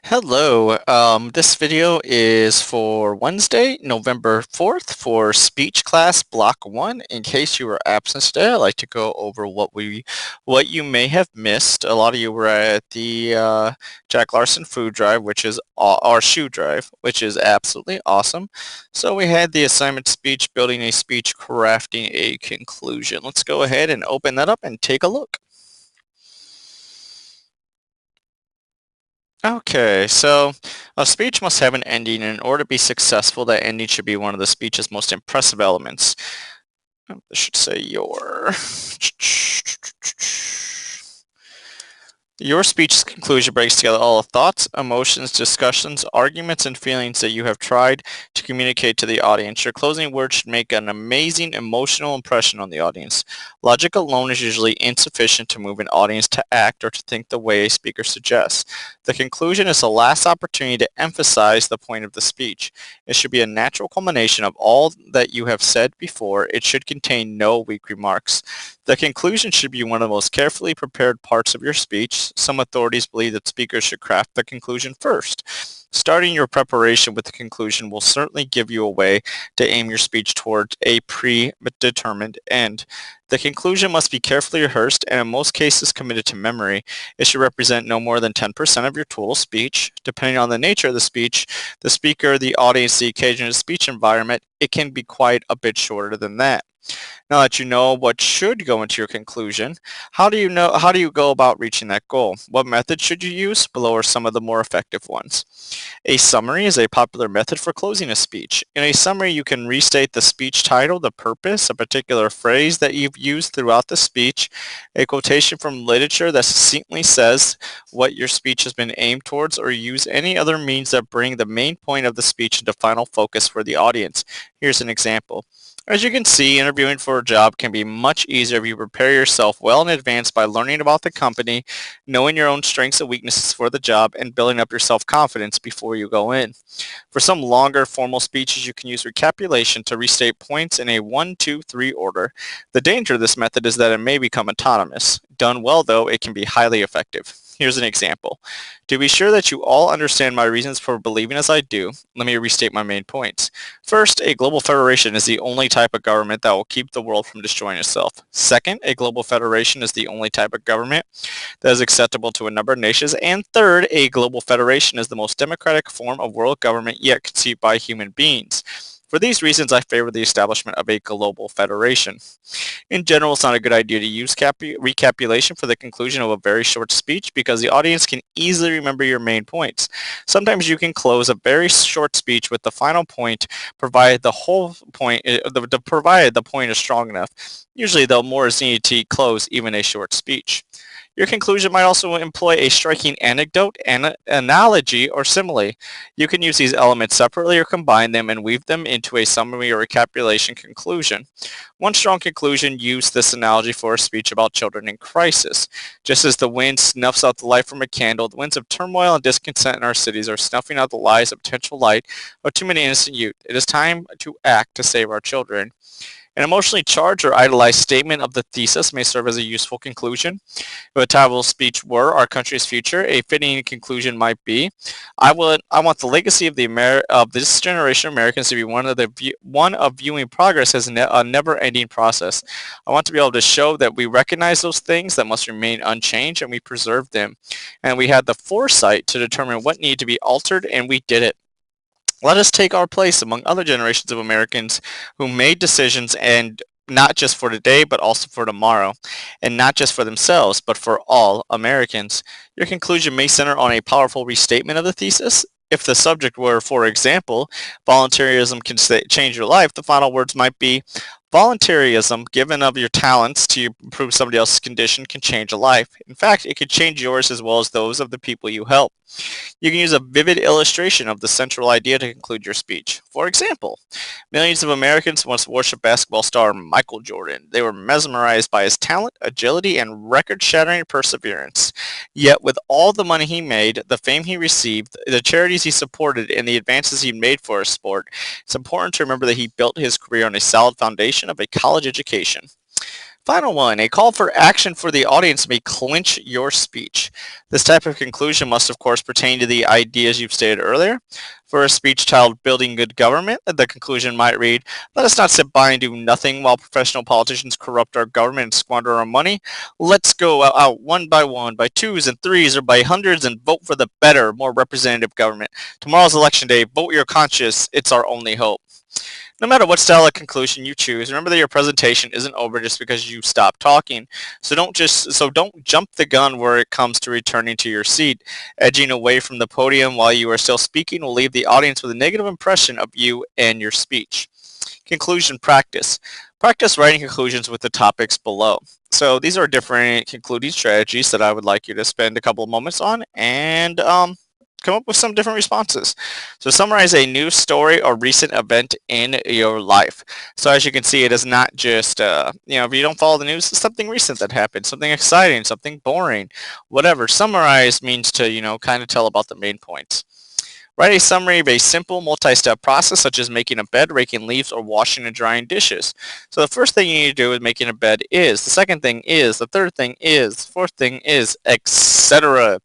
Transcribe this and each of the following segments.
Hello, this video is for Wednesday, November 4th for speech class block 1. In case you were absent today, I'd like to go over what you may have missed. A lot of you were at the Jack Larson food drive, which is our shoe drive, which is absolutely awesome. So we had the assignment speech, building a speech, crafting a conclusion. Let's go ahead and open that up and take a look. Okay, so a speech must have an ending, and in order to be successful, that ending should be one of the speech's most impressive elements. This should say your. Your speech's conclusion breaks together all the thoughts, emotions, discussions, arguments, and feelings that you have tried to communicate to the audience. Your closing words should make an amazing emotional impression on the audience. Logic alone is usually insufficient to move an audience to act or to think the way a speaker suggests. The conclusion is the last opportunity to emphasize the point of the speech. It should be a natural culmination of all that you have said before. It should contain no weak remarks. The conclusion should be one of the most carefully prepared parts of your speech. Some authorities believe that speakers should craft the conclusion first. Starting your preparation with the conclusion will certainly give you a way to aim your speech toward a predetermined end. The conclusion must be carefully rehearsed and in most cases committed to memory. It should represent no more than 10% of your total speech. Depending on the nature of the speech, the speaker, the audience, the occasion, and the speech environment, it can be quite a bit shorter than that. Now that you know what should go into your conclusion, how do you go about reaching that goal? What method should you use? Below are some of the more effective ones. A summary is a popular method for closing a speech. In a summary, you can restate the speech title, the purpose, a particular phrase that you've used throughout the speech, a quotation from literature that succinctly says what your speech has been aimed towards, or use any other means that bring the main point of the speech into final focus for the audience. Here's an example. As you can see, interviewing for a job can be much easier if you prepare yourself well in advance by learning about the company, knowing your own strengths and weaknesses for the job, and building up your self-confidence before you go in. For some longer formal speeches, you can use recapitulation to restate points in a 1, 2, 3 order. The danger of this method is that it may become autonomous. Done well, though, it can be highly effective. Here's an example. To be sure that you all understand my reasons for believing as I do, let me restate my main points. First, a global federation is the only type of government that will keep the world from destroying itself. Second, a global federation is the only type of government that is acceptable to a number of nations. And third, a global federation is the most democratic form of world government yet conceived by human beings. For these reasons, I favor the establishment of a global federation. In general, it's not a good idea to use recapitulation for the conclusion of a very short speech because the audience can easily remember your main points. Sometimes you can close a very short speech with the final point, provided provided the point is strong enough. Usually, though, more is needed to close even a short speech. Your conclusion might also employ a striking anecdote, analogy, or simile. You can use these elements separately or combine them and weave them into a summary or recapitulation conclusion. One strong conclusion used this analogy for a speech about children in crisis. Just as the wind snuffs out the light from a candle, the winds of turmoil and discontent in our cities are snuffing out the lives of potential light of too many innocent youth. It is time to act to save our children. An emotionally charged or idolized statement of the thesis may serve as a useful conclusion. If a title speech were "Our Country's Future," a fitting conclusion might be, I want the legacy of of this generation of Americans to be one of viewing progress as a never-ending process. I want to be able to show that we recognize those things that must remain unchanged and we preserve them. And we had the foresight to determine what needed to be altered, and we did it. Let us take our place among other generations of Americans who made decisions and not just for today, but also for tomorrow, and not just for themselves, but for all Americans. Your conclusion may center on a powerful restatement of the thesis. If the subject were, for example, voluntarism can change your life, the final words might be, voluntarism, given of your talents to improve somebody else's condition, can change a life. In fact, it could change yours as well as those of the people you help. You can use a vivid illustration of the central idea to conclude your speech. For example, millions of Americans once worshipped basketball star Michael Jordan. They were mesmerized by his talent, agility, and record-shattering perseverance. Yet, with all the money he made, the fame he received, the charities he supported, and the advances he made for his sport, it's important to remember that he built his career on a solid foundation of a college education. Final one, a call for action for the audience may clinch your speech. This type of conclusion must of course pertain to the ideas you've stated earlier. For a speech titled Building Good Government, the conclusion might read, let us not sit by and do nothing while professional politicians corrupt our government and squander our money. Let's go out one, by twos and threes, or by hundreds and vote for the better, more representative government. Tomorrow's election day. Vote your conscience. It's our only hope. No matter what style of conclusion you choose, remember that your presentation isn't over just because you stopped talking. So don't jump the gun where it comes to returning to your seat. Edging away from the podium while you are still speaking will leave the audience with a negative impression of you and your speech. Conclusion practice. Practice writing conclusions with the topics below. So these are different concluding strategies that I would like you to spend a couple of moments on and come up with some different responses. So summarize a news story or recent event in your life. So as you can see, it is not just, if you don't follow the news, it's something recent that happened, something exciting, something boring, whatever. Summarize means to, kind of tell about the main points. Write a summary of a simple multi-step process such as making a bed, raking leaves, or washing and drying dishes. So the first thing you need to do with making a bed is, the second thing is, the third thing is, the fourth thing is, etc.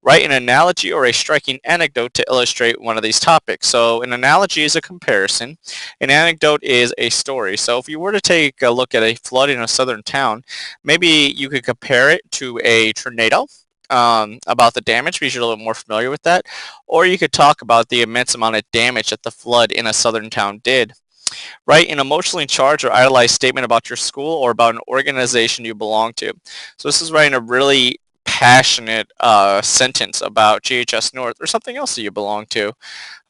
Write an analogy or a striking anecdote to illustrate one of these topics. So an analogy is a comparison. An anecdote is a story. So if you were to take a look at a flood in a southern town, maybe you could compare it to a tornado. About the damage because you're a little more familiar with that, or you could talk about the immense amount of damage that the flood in a southern town did. Write an emotionally charged or idolized statement about your school or about an organization you belong to. So this is writing a really passionate sentence about GHS North or something else that you belong to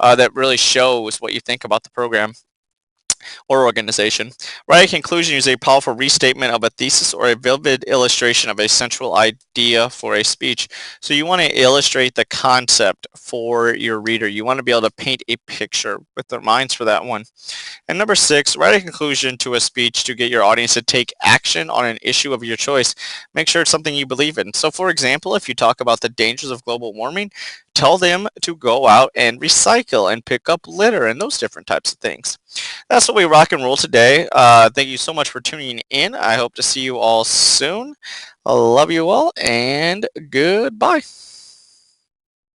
that really shows what you think about the program or organization. Write a conclusion using a powerful restatement of a thesis or a vivid illustration of a central idea for a speech. So you want to illustrate the concept for your reader. You want to be able to paint a picture with their minds for that one. And number 6, write a conclusion to a speech to get your audience to take action on an issue of your choice. Make sure it's something you believe in. So for example, if you talk about the dangers of global warming, tell them to go out and recycle and pick up litter and those different types of things. That's what we rock and roll today. Thank you so much for tuning in. I hope to see you all soon. I love you all and goodbye.